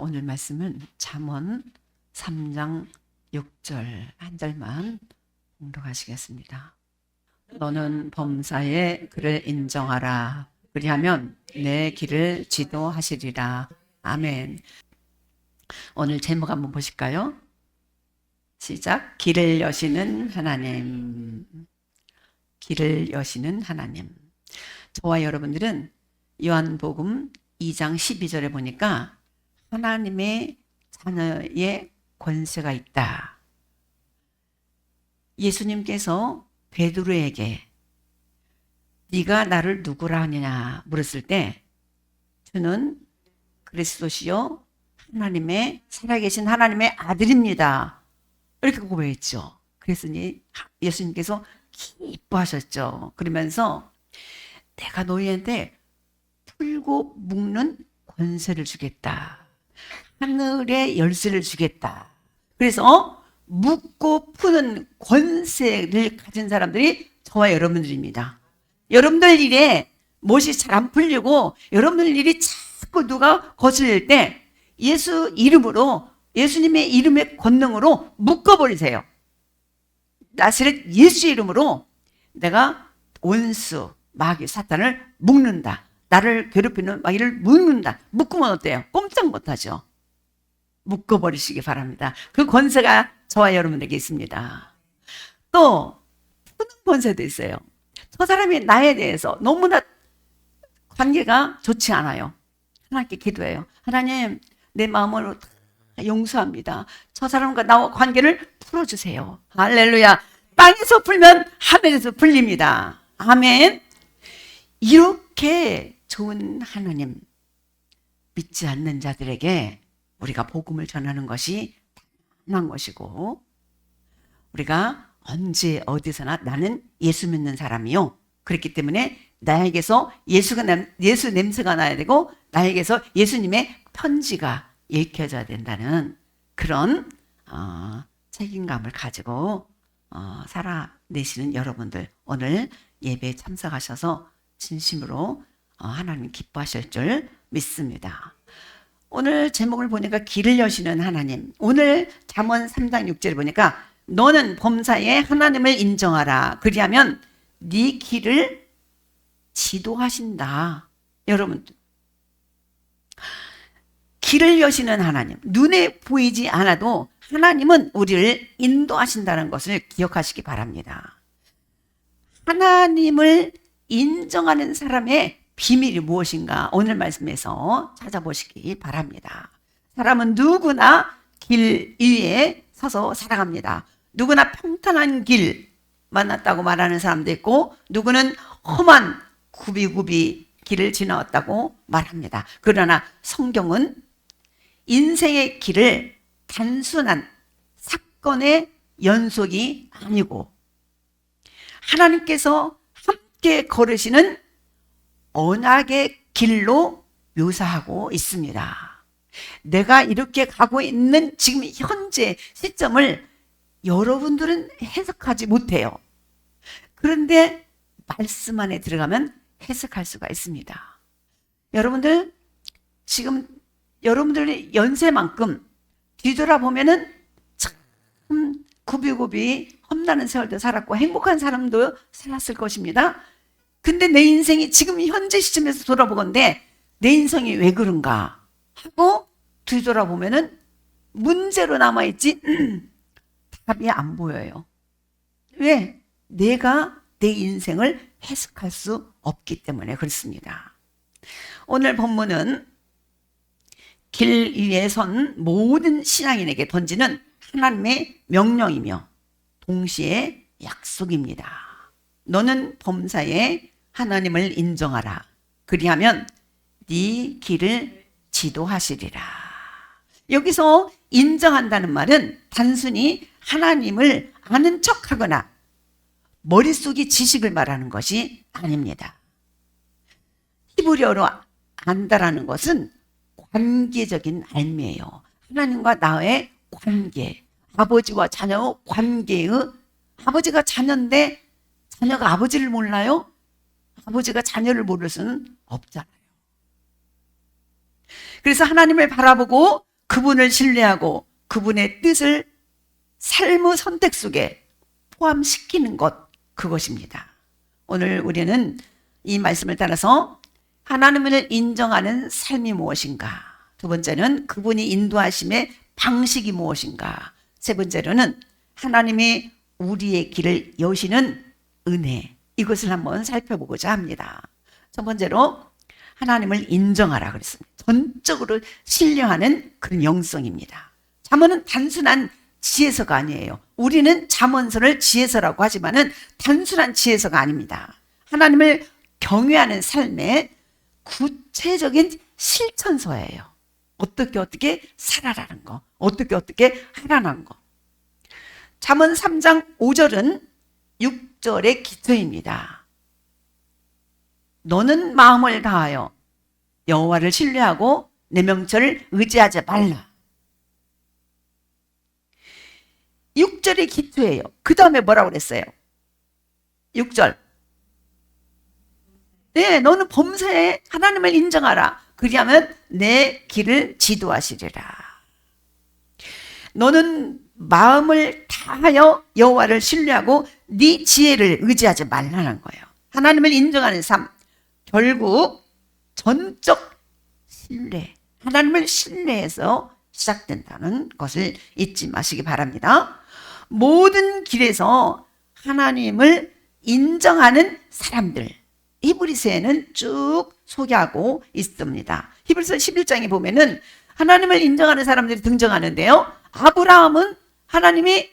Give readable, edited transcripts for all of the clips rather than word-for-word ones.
오늘 말씀은 잠언 3장 6절 한 절만 공독하시겠습니다. 너는 범사에 그를 인정하라. 그리하면 내 길을 지도하시리라. 아멘. 오늘 제목 한번 보실까요? 시작. 길을 여시는 하나님. 길을 여시는 하나님. 저와 여러분들은 요한복음 2장 12절에 보니까 하나님의 자녀의 권세가 있다. 예수님께서 베드로에게 네가 나를 누구라 하느냐 물었을 때 저는 그리스도시요 하나님의 살아계신 하나님의 아들입니다. 이렇게 고백했죠. 그랬으니 예수님께서 기뻐하셨죠. 그러면서 내가 너희한테 풀고 묶는 권세를 주겠다. 하늘의 열쇠를 주겠다. 그래서 묶고 푸는 권세를 가진 사람들이 저와 여러분들입니다. 여러분들 일에 못이 잘 안 풀리고 여러분들 일이 자꾸 누가 거슬릴 때 예수 이름으로 예수님의 이름의 권능으로 묶어버리세요. 나사렛 예수 이름으로 내가 원수 마귀 사탄을 묶는다. 나를 괴롭히는 마귀를 묶는다. 묶으면 어때요? 꼼짝 못하죠. 묶어버리시기 바랍니다. 그 권세가 저와 여러분에게 있습니다. 또 푸는 권세도 있어요. 저 사람이 나에 대해서 너무나 관계가 좋지 않아요. 하나님께 기도해요. 하나님 내 마음으로 용서합니다. 저 사람과 나와 관계를 풀어주세요. 할렐루야. 땅에서 풀면 하늘에서 풀립니다. 아멘. 이렇게 좋은 하나님 믿지 않는 자들에게 우리가 복음을 전하는 것이 당연한 것이고 우리가 언제 어디서나 나는 예수 믿는 사람이요. 그렇기 때문에 나에게서 예수 냄새가 나야 되고 나에게서 예수님의 편지가 읽혀져야 된다는 그런 책임감을 가지고 살아내시는 여러분들 오늘 예배에 참석하셔서 진심으로 하나님 기뻐하실 줄 믿습니다. 오늘 제목을 보니까 길을 여시는 하나님. 오늘 잠언 3장 6절을 보니까 너는 범사에 하나님을 인정하라. 그리하면 네 길을 지도하신다. 여러분 길을 여시는 하나님. 눈에 보이지 않아도 하나님은 우리를 인도하신다는 것을 기억하시기 바랍니다. 하나님을 인정하는 사람의 비밀이 무엇인가 오늘 말씀에서 찾아보시기 바랍니다. 사람은 누구나 길 위에 서서 살아갑니다. 누구나 평탄한 길 만났다고 말하는 사람도 있고 누구는 험한 굽이굽이 길을 지나왔다고 말합니다. 그러나 성경은 인생의 길을 단순한 사건의 연속이 아니고 하나님께서 함께 걸으시는 언약의 길로 묘사하고 있습니다. 내가 이렇게 가고 있는 지금 현재 시점을 여러분들은 해석하지 못해요. 그런데 말씀 안에 들어가면 해석할 수가 있습니다. 여러분들 지금 여러분들의 연세만큼 뒤돌아보면은 참 굽이굽이 험나는 세월도 살았고 행복한 사람도 살았을 것입니다. 근데 내 인생이 지금 현재 시점에서 돌아보건대 내 인생이 왜 그런가 하고 뒤돌아보면은 문제로 남아있지 답이 안 보여요. 왜? 내가 내 인생을 해석할 수 없기 때문에 그렇습니다. 오늘 본문은 길 위에 선 모든 신앙인에게 던지는 하나님의 명령이며 동시에 약속입니다. 너는 범사에 하나님을 인정하라. 그리하면 네 길을 지도하시리라. 여기서 인정한다는 말은 단순히 하나님을 아는 척하거나 머릿속의 지식을 말하는 것이 아닙니다. 히브리어로 안다라는 것은 관계적인 알미예요. 하나님과 나의 관계, 아버지와 자녀의 관계의 아버지가 자녀인데 자녀가 아버지를 몰라요? 아버지가 자녀를 모를 수는 없잖아요. 그래서 하나님을 바라보고 그분을 신뢰하고 그분의 뜻을 삶의 선택 속에 포함시키는 것, 그것입니다. 오늘 우리는 이 말씀을 따라서 하나님을 인정하는 삶이 무엇인가, 두 번째는 그분이 인도하심의 방식이 무엇인가, 세 번째로는 하나님이 우리의 길을 여시는 은혜, 이것을 한번 살펴보고자 합니다. 첫 번째로 하나님을 인정하라 그랬습니다. 전적으로 신뢰하는 그런 영성입니다. 잠언은 단순한 지혜서가 아니에요. 우리는 잠언서를 지혜서라고 하지만은 단순한 지혜서가 아닙니다. 하나님을 경외하는 삶의 구체적인 실천서예요. 어떻게 살아라는 거, 어떻게 하라는 거. 잠언 3장 5절은 6절의 기초입니다. 너는 마음을 다하여 여호와를 신뢰하고 내 명철을 의지하지 말라. 6절의 기초예요. 그 다음에 뭐라고 그랬어요? 6절. 네, 너는 범사에 하나님을 인정하라. 그리하면 내 길을 지도하시리라. 너는 마음을 다하여 여호와를 신뢰하고 네 지혜를 의지하지 말라는 거예요. 하나님을 인정하는 삶, 결국 전적 신뢰, 하나님을 신뢰해서 시작된다는 것을 잊지 마시기 바랍니다. 모든 길에서 하나님을 인정하는 사람들, 히브리서에는 쭉 소개하고 있습니다. 히브리서 11장에 보면은 하나님을 인정하는 사람들이 등장하는데요. 아브라함은 하나님이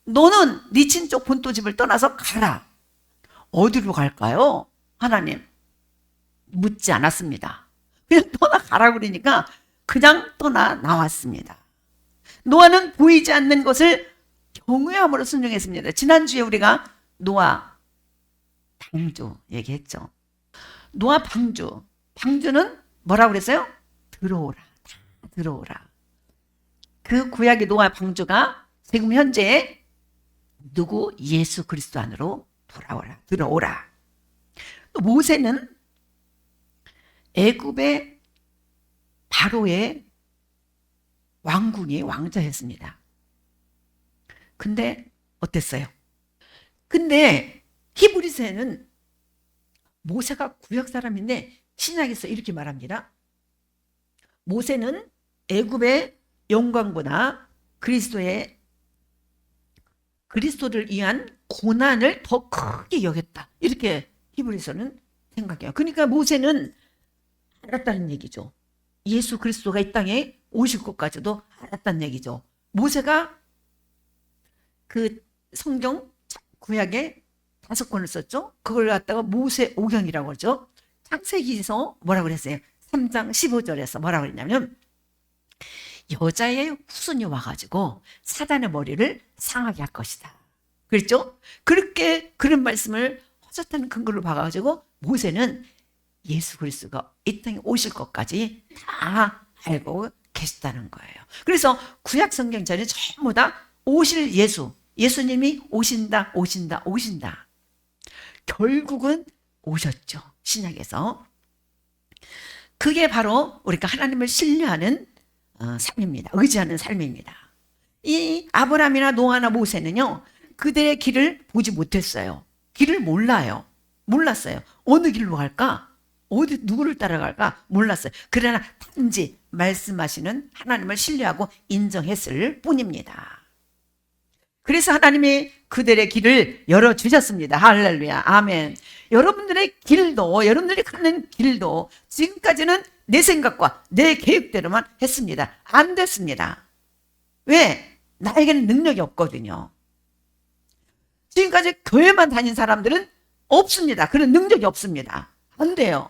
너는 네 친족 본토집을 떠나서 가라. 어디로 갈까요? 하나님 묻지 않았습니다. 그냥 떠나가라 그러니까 그냥 떠나 나왔습니다. 노아는 보이지 않는 것을 경외함으로 순종했습니다. 지난주에 우리가 노아 방주 얘기했죠. 노아 방주는 뭐라고 그랬어요? 들어오라, 다 들어오라. 그 구약의 노아 방주가 지금 현재 누구? 예수 그리스도 안으로 돌아오라, 들어오라. 또 모세는 애굽의 바로의 왕자였습니다. 근데 어땠어요? 근데 히브리서에는 모세가 구약 사람인데 신약에서 이렇게 말합니다. 모세는 애굽의 영광보다 그리스도를 위한 고난을 더 크게 여겼다. 이렇게 히브리서는 생각해요. 그러니까 모세는 알았다는 얘기죠. 예수 그리스도가 이 땅에 오실 것까지도 알았다는 얘기죠. 모세가 그 성경 구약에 5권을 썼죠. 그걸 갖다가 모세 오경이라고 하죠. 창세기에서 뭐라고 그랬어요? 3장 15절에서 뭐라고 그랬냐면 여자의 후손이 와가지고 사단의 머리를 상하게 할 것이다. 그랬죠? 그렇게 그런 말씀을 허젓한 근거로 봐가지고 모세는 예수 그리스도가 이 땅에 오실 것까지 다 알고 계셨다는 거예요. 그래서 구약 성경 전에 전부 다 오실 예수님이 오신다. 결국은 오셨죠. 신약에서. 그게 바로 우리가 하나님을 신뢰하는 삶입니다. 의지하는 삶입니다. 이 아브라함이나 노아나 모세는요, 그들의 길을 보지 못했어요. 길을 몰랐어요. 어느 길로 갈까? 누구를 따라갈까? 몰랐어요. 그러나 단지 말씀하시는 하나님을 신뢰하고 인정했을 뿐입니다. 그래서 하나님이 그들의 길을 열어주셨습니다. 할렐루야. 아멘. 여러분들이 가는 길도 지금까지는 내 생각과 내 계획대로만 했습니다. 안 됐습니다. 왜? 나에게는 능력이 없거든요. 지금까지 교회만 다닌 사람들은 없습니다. 그런 능력이 없습니다. 안 돼요.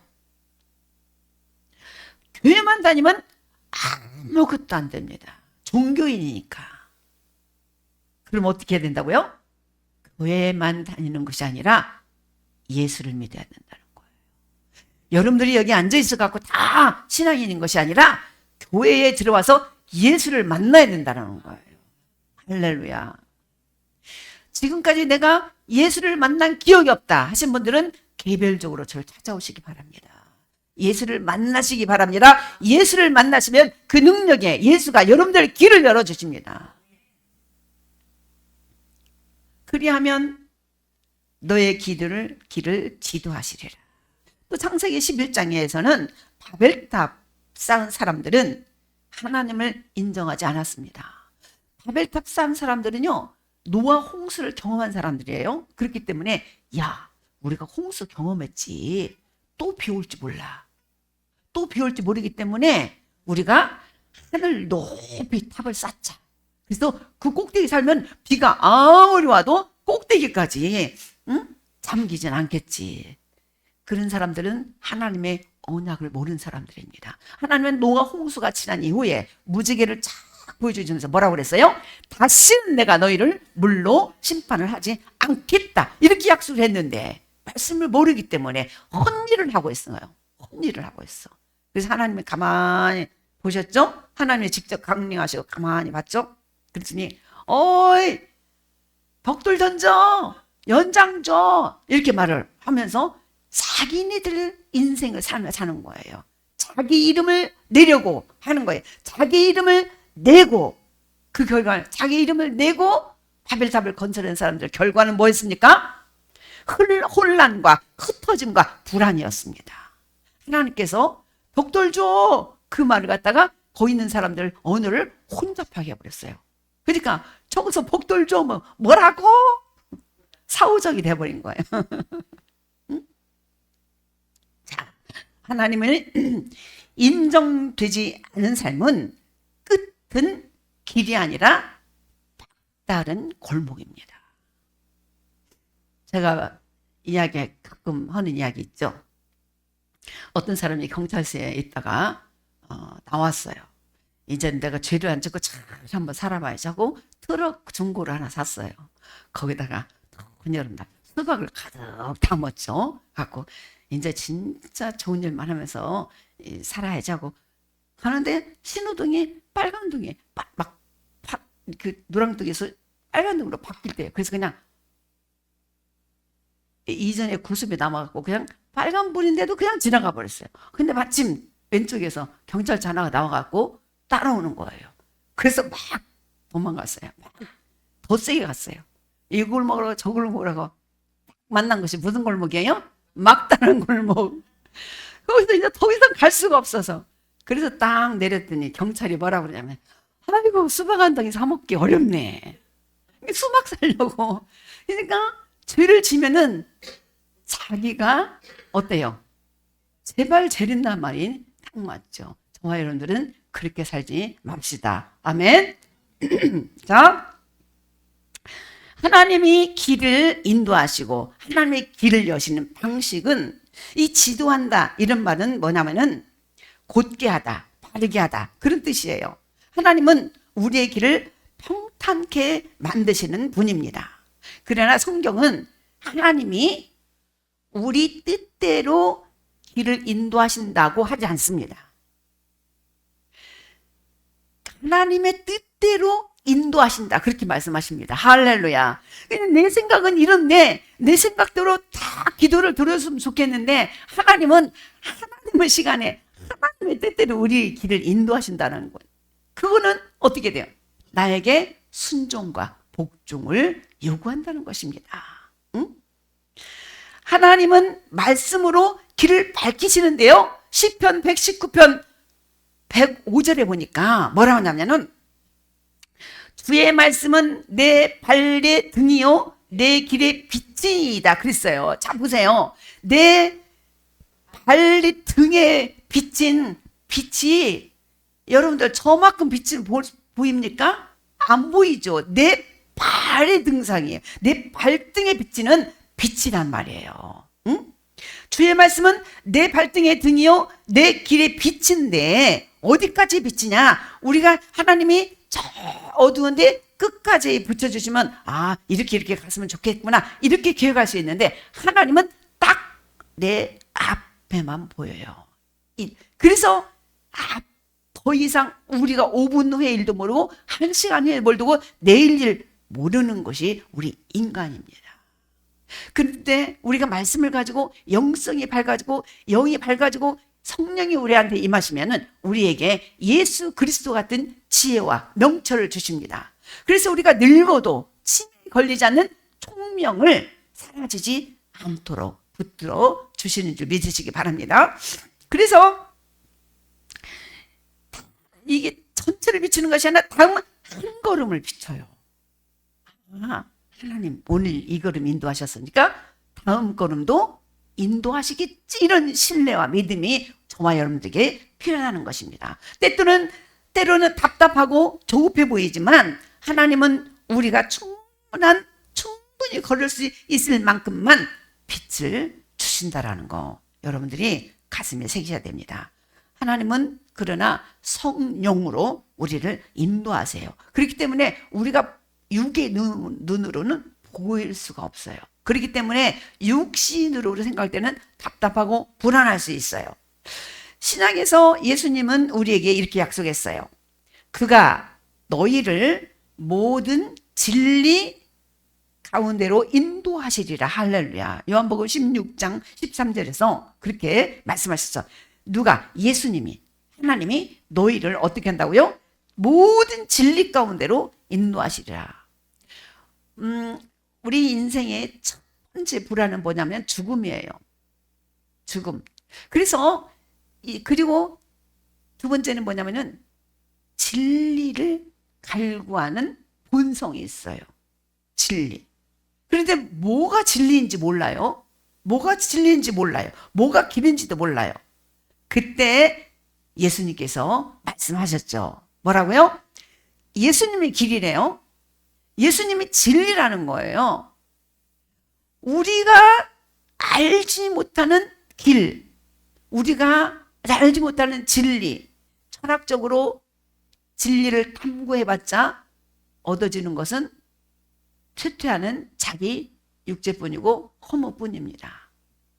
교회만 다니면 아무것도 안 됩니다. 종교인이니까. 그럼 어떻게 해야 된다고요? 교회만 다니는 것이 아니라 예수를 믿어야 된다는 거예요. 여러분들이 여기 앉아 있어 갖고 다 신앙인인 것이 아니라 교회에 들어와서 예수를 만나야 된다는 거예요. 할렐루야. 지금까지 내가 예수를 만난 기억이 없다 하신 분들은 개별적으로 저를 찾아오시기 바랍니다. 예수를 만나시기 바랍니다. 예수를 만나시면 그 능력에 예수가 여러분들의 길을 열어주십니다. 그리하면 너의 길을 지도하시리라. 또 창세기 11장에서는 바벨탑 쌓은 사람들은 하나님을 인정하지 않았습니다. 바벨탑 쌓은 사람들은요, 노아 홍수를 경험한 사람들이에요. 그렇기 때문에 야, 우리가 홍수 경험했지, 또 비 올지 몰라, 또 비 올지 모르기 때문에 우리가 하늘 높이 탑을 쌓자. 그래서 그 꼭대기 살면 비가 아무리 와도 꼭대기까지 잠기진 않겠지. 그런 사람들은 하나님의 언약을 모르는 사람들입니다. 하나님은 노아 홍수가 지난 이후에 무지개를 쫙 보여주면서 뭐라고 그랬어요? 다시는 내가 너희를 물로 심판을 하지 않겠다, 이렇게 약속을 했는데 말씀을 모르기 때문에 헛일을 하고 있어요. 헛일을 하고 있어. 그래서 하나님이 가만히 보셨죠? 하나님이 직접 강령하시고 가만히 봤죠? 그랬더니 어이, 벽돌 던져, 연장 줘, 이렇게 말을 하면서 자기네들 인생을 사는 거예요. 자기 이름을 내려고 하는 거예요. 자기 이름을 내고, 그 결과 자기 이름을 내고 바벨탑을 건설한 사람들 결과는 뭐였습니까? 혼란과 흩어짐과 불안이었습니다. 하나님께서 벽돌 줘, 그 말을 갖다가 거기 있는 사람들 언어를 혼잡하게 해버렸어요. 그러니까 저기서 벽돌 줘 뭐라고? 사후적이 돼버린 거예요. 응? 자, 하나님을 인정되지 않은 삶은 끝은 길이 아니라 다른 골목입니다. 제가 가끔 하는 이야기 있죠. 어떤 사람이 경찰서에 있다가 나왔어요. 이제 내가 죄를 안 짓고 잘 한번 살아봐야지 하고 트럭 중고를 하나 샀어요. 거기다가 여름날 수박을 가득 담았죠. 갖고 이제 진짜 좋은 일만 하면서 살아야지 하고 하는데 신호등이 빨간등이 그 노란등에서 빨간등으로 바뀔 때예요. 그래서 그냥 이전에 구습이 남아갖고 그냥 빨간불인데도 그냥 지나가 버렸어요. 근데 마침 왼쪽에서 경찰차 하나가 나와갖고 따라오는 거예요. 그래서 막 도망갔어요. 더 세게 갔어요. 이 골목으로 저 골목으로 만난 것이 무슨 골목이에요? 막다른 골목. 거기서 이제 더 이상 갈 수가 없어서 그래서 딱 내렸더니 경찰이 뭐라고 그러냐면 아이고 수박 한 덩이 사 먹기 어렵네. 수박 사려고. 그러니까 죄를 지면은 자기가 어때요? 제발 죄린단 말이 딱 맞죠. 저와 여러분들은 그렇게 살지 맙시다. 아멘. 자, 하나님이 길을 인도하시고 하나님의 길을 여시는 방식은 이 지도한다 이런 말은 뭐냐면은 곧게 하다, 바르게 하다 그런 뜻이에요. 하나님은 우리의 길을 평탄케 만드시는 분입니다. 그러나 성경은 하나님이 우리 뜻대로 길을 인도하신다고 하지 않습니다. 하나님의 뜻대로 인도하신다 그렇게 말씀하십니다. 할렐루야. 내 생각은 이런데 내 생각대로 다 기도를 드렸으면 좋겠는데 하나님은 하나님의 시간에 하나님의 뜻대로 우리 길을 인도하신다는 거예요. 그거는 어떻게 돼요? 나에게 순종과 복종을 요구한다는 것입니다. 응? 하나님은 말씀으로 길을 밝히시는데요. 시편 119편 105절에 보니까 뭐라고 하냐면은 주의 말씀은 내 발의 등이요 내 길의 빛이다 그랬어요. 자 보세요. 내 발의 등에 비친 빛이 여러분들 저만큼 빛을 보입니까? 안 보이죠. 내 발의 등상이에요. 내 발등에 비치는 빛이란 말이에요. 응? 주의 말씀은 내 발등의 등이요 내 길의 빛인데 어디까지 비치냐? 우리가 하나님이 저 어두운데 끝까지 붙여주시면 아 이렇게 갔으면 좋겠구나 이렇게 기억할 수 있는데 하나님은 딱 내 앞에만 보여요. 그래서 더 이상 우리가 5분 후의 일도 모르고 1시간 후에 뭘 두고 내일 일 모르는 것이 우리 인간입니다. 그런데 우리가 말씀을 가지고 영성이 밝아지고 영이 밝아지고 성령이 우리한테 임하시면은 우리에게 예수 그리스도 같은 지혜와 명철을 주십니다. 그래서 우리가 늙어도 치매에 걸리지 않는 총명을 사라지지 않도록 붙들어 주시는 줄 믿으시기 바랍니다. 그래서 이게 전체를 비추는 것이 아니라 다음 한 걸음을 비춰요. 아, 하나님 오늘 이 걸음 인도하셨으니까 다음 걸음도 인도하시겠지, 이런 신뢰와 믿음이 저와 여러분들에게 필요하는 것입니다. 때로는 답답하고 조급해 보이지만 하나님은 우리가 충분히 걸을 수 있을 만큼만 빛을 주신다라는 거 여러분들이 가슴에 새기셔야 됩니다. 하나님은 그러나 성령으로 우리를 인도하세요. 그렇기 때문에 우리가 육의 눈으로는 보일 수가 없어요. 그렇기 때문에 육신으로 생각할 때는 답답하고 불안할 수 있어요. 신약에서 예수님은 우리에게 이렇게 약속했어요. 그가 너희를 모든 진리 가운데로 인도하시리라. 할렐루야. 요한복음 16장 13절에서 그렇게 말씀하셨어. 누가? 예수님이, 하나님이 너희를 어떻게 한다고요? 모든 진리 가운데로 인도하시리라. 우리 인생의 첫 번째 불안은 뭐냐면 죽음이에요. 죽음. 그래서 그리고 두 번째는 뭐냐면은 진리를 갈구하는 본성이 있어요. 진리. 그런데 뭐가 진리인지 몰라요. 뭐가 진리인지 몰라요. 뭐가 길인지도 몰라요. 그때 예수님께서 말씀하셨죠. 뭐라고요? 예수님이 길이래요. 예수님이 진리라는 거예요. 우리가 알지 못하는 길, 우리가 알지 못하는 진리, 철학적으로 진리를 탐구해봤자 얻어지는 것은 쇠퇴하는 자기 육체뿐이고 허무뿐입니다.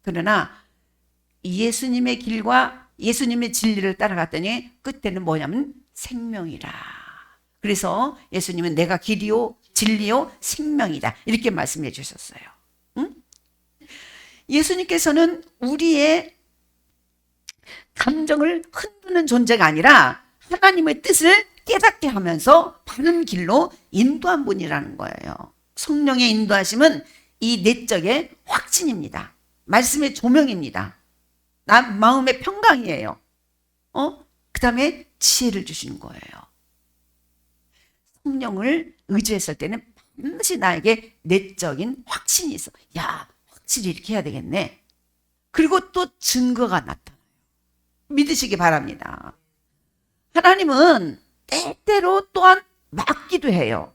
그러나 예수님의 길과 예수님의 진리를 따라갔더니 끝에는 뭐냐면 생명이라. 그래서 예수님은 내가 길이요 진리요 생명이다, 이렇게 말씀해 주셨어요. 응? 예수님께서는 우리의 감정을 흔드는 존재가 아니라 하나님의 뜻을 깨닫게 하면서 바른 길로 인도한 분이라는 거예요. 성령의 인도하심은 이 내적의 확신입니다. 말씀의 조명입니다. 마음의 평강이에요. 그 다음에 지혜를 주시는 거예요. 성령을 의지했을 때는 반드시 나에게 내적인 확신이 있어. 야, 확실히 이렇게 해야 되겠네. 그리고 또 증거가 나타나요. 믿으시기 바랍니다. 하나님은 때때로 또한 막기도 해요.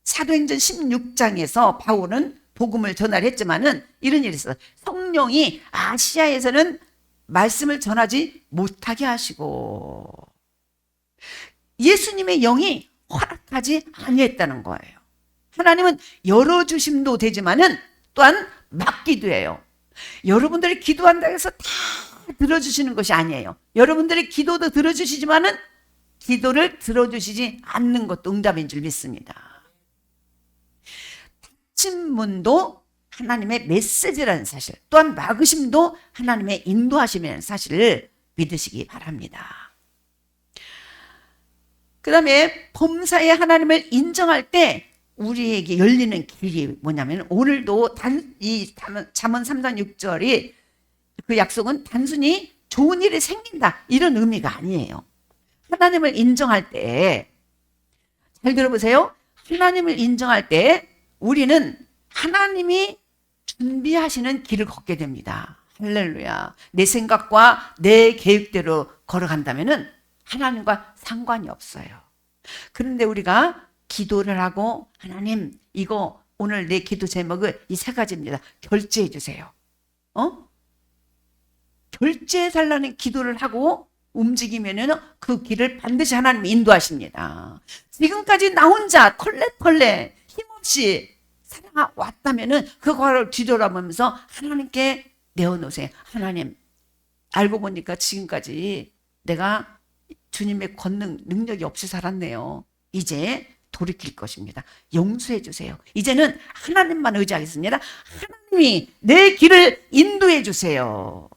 사도행전 16장에서 바울은 복음을 전하했지만은 이런 일이 있어요. 성령이 아시아에서는 말씀을 전하지 못하게 하시고 예수님의 영이 허락하지 아니했다는 거예요. 하나님은 열어주심도 되지만은 또한 막기도 해요. 여러분들이 기도한다고 해서 다 들어주시는 것이 아니에요. 여러분들의 기도도 들어주시지만은 기도를 들어주시지 않는 것도 응답인 줄 믿습니다. 닫힌 문도 하나님의 메시지라는 사실, 또한 막으심도 하나님의 인도하심이라는 사실을 믿으시기 바랍니다. 그 다음에 범사에 하나님을 인정할 때 우리에게 열리는 길이 뭐냐면, 오늘도 이 잠언 3장 6절이 그 약속은 단순히 좋은 일이 생긴다 이런 의미가 아니에요. 하나님을 인정할 때, 잘 들어보세요. 하나님을 인정할 때 우리는 하나님이 준비하시는 길을 걷게 됩니다. 할렐루야. 내 생각과 내 계획대로 걸어간다면은 하나님과 상관이 없어요. 그런데 우리가 기도를 하고, 하나님 이거 오늘 내 기도 제목을 이 세 가지입니다. 결제해 주세요. 결제해 달라는 기도를 하고 움직이면은 그 길을 반드시 하나님이 인도하십니다. 지금까지 나 혼자 털레 힘없이 살아왔다면은 그거를 뒤돌아보면서 하나님께 내어놓으세요. 하나님, 알고 보니까 지금까지 내가 주님의 권능, 능력이 없이 살았네요. 이제 돌이킬 것입니다. 용서해 주세요. 이제는 하나님만 의지하겠습니다. 하나님이 내 길을 인도해 주세요.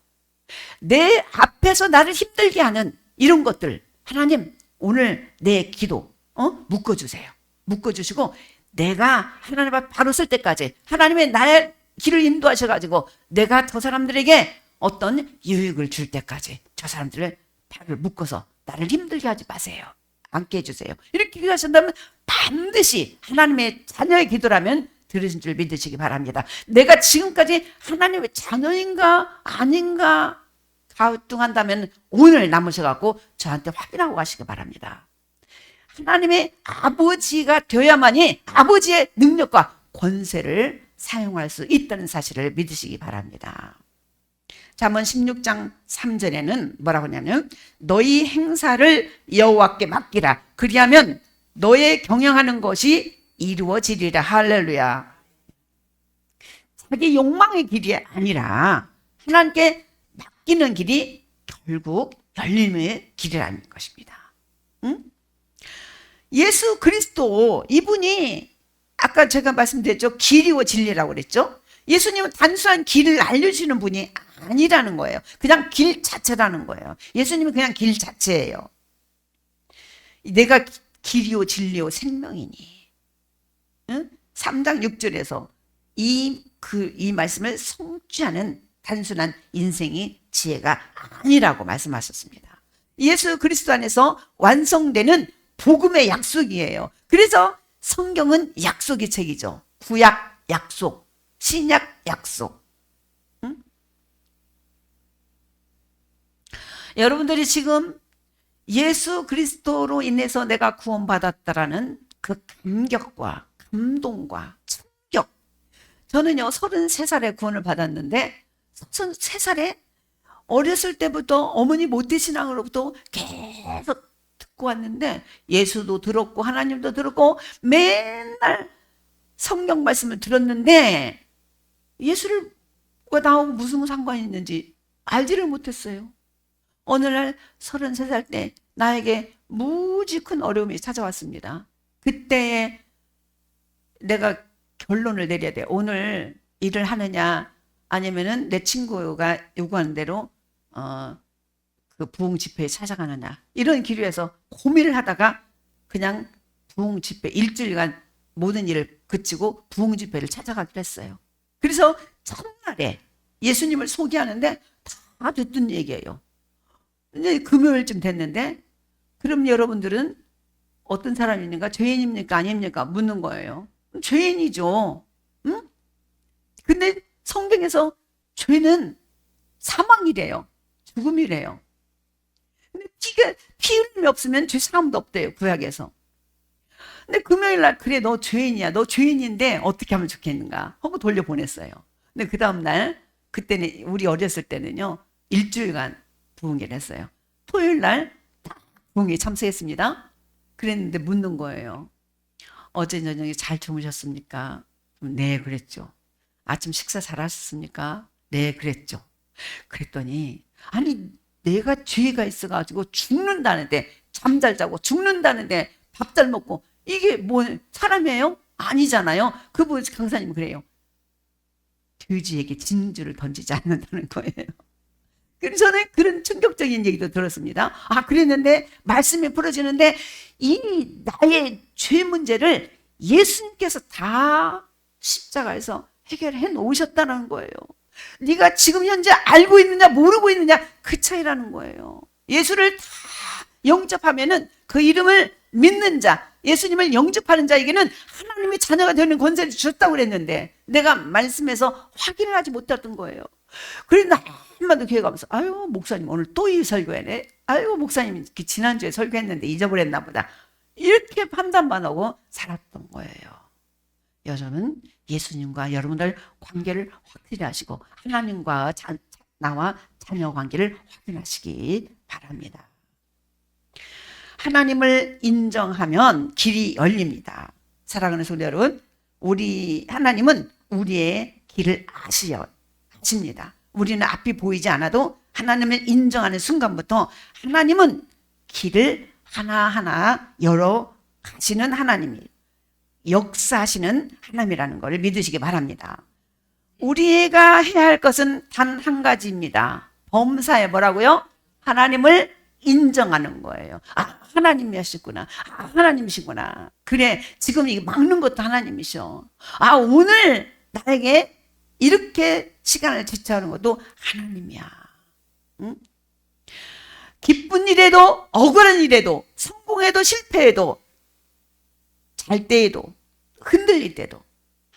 내 앞에서 나를 힘들게 하는 이런 것들, 하나님 오늘 내 기도 묶어주세요. 묶어주시고 내가 하나님 앞 바로 설 때까지 하나님의 나의 길을 인도하셔가지고 내가 저 사람들에게 어떤 유익을 줄 때까지 저 사람들을 발을 묶어서 나를 힘들게 하지 마세요. 앉게 해주세요. 이렇게 기도하신다면 반드시 하나님의 자녀의 기도라면 들으신 줄 믿으시기 바랍니다. 내가 지금까지 하나님의 자녀인가 아닌가 가뚱한다면 오늘 남으셔갖고 저한테 확인하고 가시기 바랍니다. 하나님의 아버지가 되어야만이 아버지의 능력과 권세를 사용할 수 있다는 사실을 믿으시기 바랍니다. 잠언 16장 3절에는 뭐라고 하냐면 너희 행사를 여호와께 맡기라. 그리하면 너의 경영하는 것이 이루어지리라. 할렐루야. 자기 욕망의 길이 아니라 하나님께 맡기는 길이 결국 열림의 길이라는 것입니다. 응? 예수 그리스도 이분이 아까 제가 말씀드렸죠. 길이요 진리라고 그랬죠. 예수님은 단순한 길을 알려주시는 분이 아니라는 거예요. 그냥 길 자체라는 거예요. 예수님은 그냥 길 자체예요. 내가 길이요 진리요 생명이니. 응? 3장 6절에서 이 말씀을 성취하는 단순한 인생이 지혜가 아니라고 말씀하셨습니다. 예수 그리스도 안에서 완성되는 복음의 약속이에요. 그래서 성경은 약속의 책이죠. 구약 약속, 신약 약속. 응? 여러분들이 지금 예수 그리스도로 인해서 내가 구원받았다라는 그 감격과 감동과 충격. 저는요 33살에 구원을 받았는데 33살에 어렸을 때부터 어머니 모태신앙으로부터 계속 듣고 왔는데 예수도 들었고 하나님도 들었고 맨날 성경 말씀을 들었는데 예수가 나하고 무슨 상관이 있는지 알지를 못했어요. 어느 날 33살 때 나에게 무지 큰 어려움이 찾아왔습니다. 그때 내가 결론을 내려야 돼. 오늘 일을 하느냐 아니면은 내 친구가 요구하는 대로 그 부흥 집회에 찾아가느냐 이런 기류에서 고민을 하다가 그냥 부흥 집회 일주일간 모든 일을 그치고 부흥 집회를 찾아가기로 했어요. 그래서 첫날에 예수님을 소개하는데 다 듣던 얘기예요. 이제 금요일쯤 됐는데 그럼 여러분들은 어떤 사람입니까? 죄인입니까? 아닙니까? 묻는 거예요. 죄인이죠. 응? 근데 성경에서 죄는 사망이래요. 죽음이래요. 근데 피 흘림이 없으면 죄 사함도 없대요. 구약에서. 근데 금요일 날 그래 너 죄인이야. 너 죄인인데 어떻게 하면 좋겠는가 하고 돌려보냈어요. 근데 그 다음날 그때는 우리 어렸을 때는요. 일주일간 부흥회를 했어요. 토요일 날 부흥회에 참석했습니다. 그랬는데 묻는 거예요. 어제 저녁에 잘 주무셨습니까? 네 그랬죠. 아침 식사 잘 하셨습니까? 네 그랬죠. 그랬더니 아니 내가 죄가 있어가지고 죽는다는데 잠 잘 자고 죽는다는데 밥 잘 먹고 이게 뭐 사람이에요? 아니잖아요. 그분 강사님 그래요. 돼지에게 진주를 던지지 않는다는 거예요. 그래서 저는 그런 충격적인 얘기도 들었습니다. 아 그랬는데 말씀이 풀어지는데 이 나의 죄 문제를 예수님께서 다 십자가에서 해결해 놓으셨다는 거예요. 네가 지금 현재 알고 있느냐 모르고 있느냐 그 차이라는 거예요. 예수를 다 영접하면은 그 이름을 믿는 자, 예수님을 영접하는 자에게는 하나님의 자녀가 되는 권세를 주셨다고 그랬는데 내가 말씀에서 확인을 하지 못했던 거예요. 그래서 한번도 교회 가면서 아유 목사님 오늘 또 이 설교했네. 아유 목사님 지난주에 설교했는데 잊어버렸나 보다. 이렇게 판단만 하고 살았던 거예요. 여러분 예수님과 여러분들 관계를 확실히 하시고 하나님과 나와 자녀 관계를 확인하시기 바랍니다. 하나님을 인정하면 길이 열립니다. 사랑하는 성도 여러분, 우리 하나님은 우리의 길을 아십니다. 우리는 앞이 보이지 않아도 하나님을 인정하는 순간부터 하나님은 길을 하나하나 열어 가시는 하나님이 역사하시는 하나님이라는 것을 믿으시기 바랍니다. 우리가 해야 할 것은 단 한 가지입니다. 범사에 뭐라고요? 하나님을 인정하는 거예요. 아, 하나님이시구나. 아, 하나님이시구나. 그래, 지금 이 막는 것도 하나님이셔. 아, 오늘 나에게 이렇게 시간을 지체하는 것도 하나님이야. 응? 기쁜 일에도 억울한 일에도 성공해도 실패해도 잘 때에도 흔들릴 때도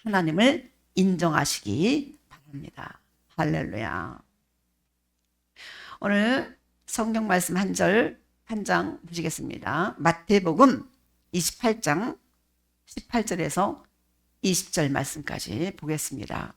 하나님을 인정하시기 바랍니다. 할렐루야. 오늘 성경 말씀 한 장 보시겠습니다. 마태복음 28장 18절에서 20절 말씀까지 보겠습니다.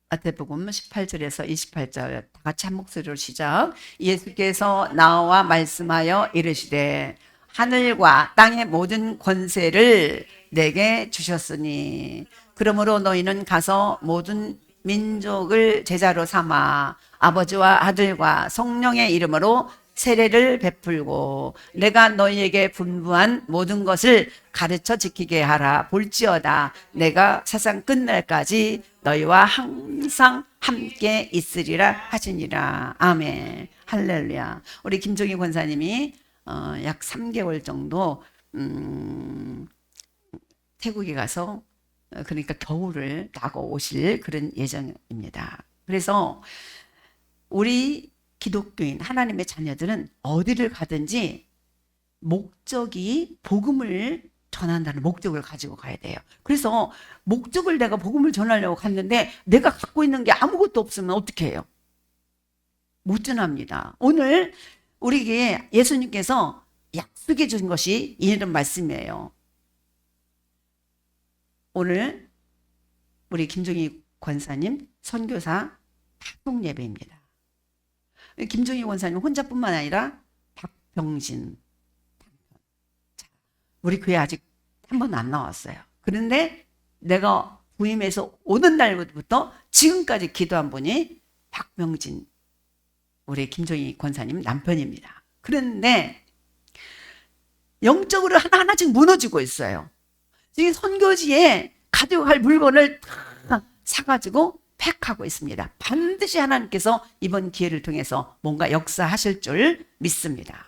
마태복음 18절에서 28절 다 같이 한 목소리로 시작. 예수께서 나와 말씀하여 이르시되 하늘과 땅의 모든 권세를 내게 주셨으니 그러므로 너희는 가서 모든 민족을 제자로 삼아 아버지와 아들과 성령의 이름으로 세례를 베풀고 내가 너희에게 분부한 모든 것을 가르쳐 지키게 하라. 볼지어다 내가 세상 끝날까지 너희와 항상 함께 있으리라 하시니라. 아멘. 할렐루야. 우리 김종희 권사님이 약 3개월 정도 태국에 가서 그러니까 겨울을 나고 오실 그런 예정입니다. 그래서 우리 기독교인 하나님의 자녀들은 어디를 가든지 목적이 복음을 전한다는 목적을 가지고 가야 돼요. 그래서 목적을 내가 복음을 전하려고 갔는데 내가 갖고 있는 게 아무것도 없으면 어떻게 해요? 못 전합니다. 오늘 우리에게 예수님께서 약속해 준 것이 이런 말씀이에요. 오늘 우리 김종희 권사님 선교사 파송 예배입니다. 김종희 권사님 혼자뿐만 아니라 박병진, 우리 교회 아직 한 번도 안 나왔어요. 그런데 내가 부임해서 오는 날부터 지금까지 기도한 분이 박병진 우리 김종희 권사님 남편입니다. 그런데 영적으로 하나하나씩 무너지고 있어요. 지금 선교지에 가져갈 물건을 다 사가지고 팩하고 있습니다. 반드시 하나님께서 이번 기회를 통해서 뭔가 역사하실 줄 믿습니다.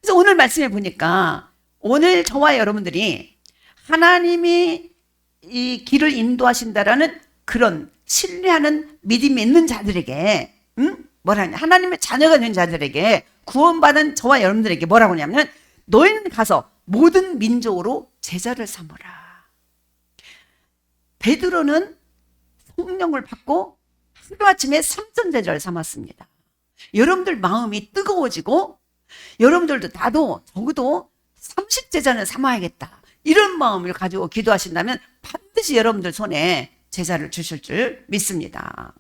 그래서 오늘 말씀해 보니까 오늘 저와 여러분들이 하나님이 이 길을 인도하신다라는 그런 신뢰하는 믿음이 있는 자들에게 뭐라냐 하나님의 자녀가 된 자들에게 구원받은 저와 여러분들에게 뭐라고 하냐면 너희는 가서 모든 민족으로 제자를 삼으라. 베드로는 성령을 받고 하루아침에 3천 제자를 삼았습니다. 여러분들 마음이 뜨거워지고 여러분들도 나도 적어도 30제자는 삼아야겠다 이런 마음을 가지고 기도하신다면 반드시 여러분들 손에 제자를 주실 줄 믿습니다.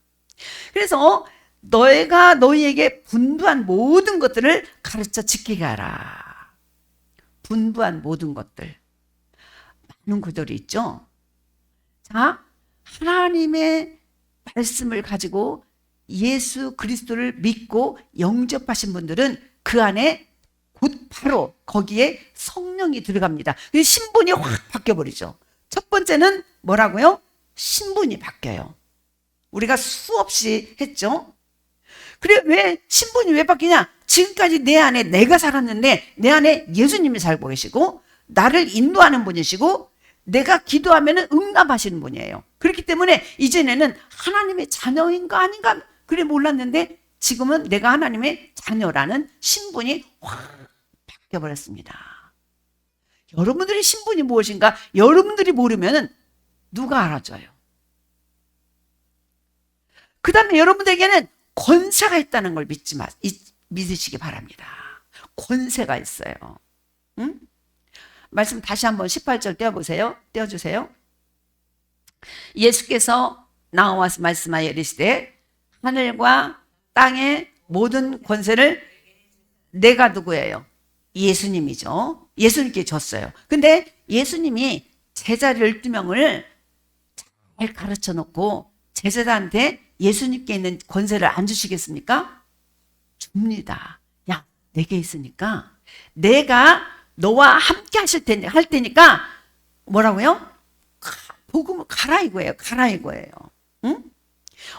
그래서 너희가 너희에게 분부한 모든 것들을 가르쳐 지키게 하라. 분부한 모든 것들 많은 구절이 있죠. 자, 하나님의 말씀을 가지고 예수 그리스도를 믿고 영접하신 분들은 그 안에 곧 바로 거기에 성령이 들어갑니다. 신분이 확 바뀌어버리죠. 첫 번째는 뭐라고요? 신분이 바뀌어요. 우리가 수없이 했죠. 그래, 왜 신분이 왜 바뀌냐? 지금까지 내 안에 내가 살았는데 내 안에 예수님이 살고 계시고 나를 인도하는 분이시고 내가 기도하면 응답하시는 분이에요. 그렇기 때문에 이전에는 하나님의 자녀인가 아닌가 그래 몰랐는데 지금은 내가 하나님의 자녀라는 신분이 확 바뀌어버렸습니다. 여러분들의 신분이 무엇인가 여러분들이 모르면 누가 알아줘요? 그 다음에 여러분들에게는 권세가 있다는 걸 믿으시기 바랍니다. 권세가 있어요. 응? 말씀 다시 한번 18절 떼어주세요. 예수께서 나와서 말씀하여 이르시되 하늘과 땅의 모든 권세를 내가 누구예요? 예수님이죠. 예수님께 줬어요. 근데 예수님이 제자 12명을 잘 가르쳐 놓고 제자들한테 예수님께 있는 권세를 안 주시겠습니까? 줍니다. 야, 내게 있으니까 내가 너와 함께 할 테니까 뭐라고요? 복음을 가라 이거예요. 가라 이거예요. 응?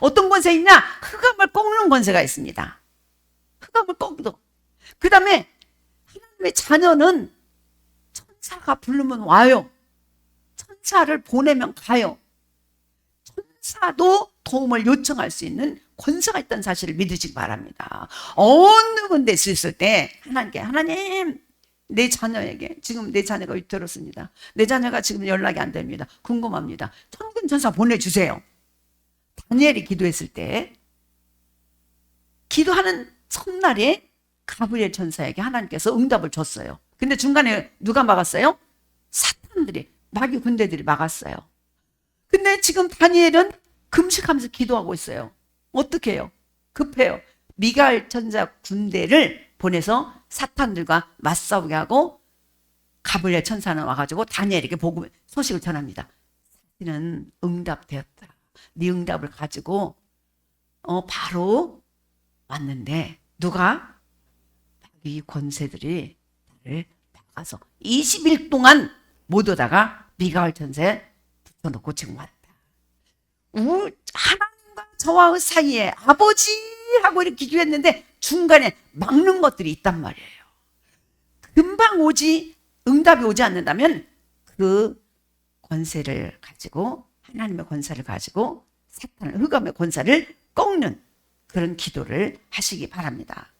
어떤 권세 있냐? 흑암을 꺾는 권세가 있습니다. 흑암을 꺾도. 그 다음에 하나님의 자녀는 천사가 부르면 와요. 천사를 보내면 가요. 천사도 도움을 요청할 수 있는 권세가 있다는 사실을 믿으시기 바랍니다. 어느 군데 있을 때 하나님께, 하나님, 내 자녀에게, 지금 내 자녀가 위태롭습니다. 내 자녀가 지금 연락이 안 됩니다. 궁금합니다. 천군 천사 보내주세요. 다니엘이 기도했을 때 기도하는 첫날에 가브리엘 천사에게 하나님께서 응답을 줬어요. 근데 중간에 누가 막았어요? 사탄들이, 마귀 군대들이 막았어요. 근데 지금 다니엘은 금식하면서 기도하고 있어요. 어떻게 해요? 급해요. 미가엘 천사 군대를 보내서 사탄들과 맞싸우게 하고 가브리엘 천사는 와가지고 다니엘에게 복음 소식을 전합니다. 사실은 응답되었다. 네 응답을 가지고 바로 왔는데 누가? 이 권세들이 나를 막아서 20일 동안 못 오다가 미가엘 천사에 붙여놓고 지금 왔다. 하나님과 저와 사이에 아버지 하고 이렇게 기도했는데 중간에 막는 것들이 있단 말이에요. 금방 오지, 응답이 오지 않는다면 그 권세를 가지고, 하나님의 권세를 가지고 사탄을, 흑암의 권세를 꺾는 그런 기도를 하시기 바랍니다.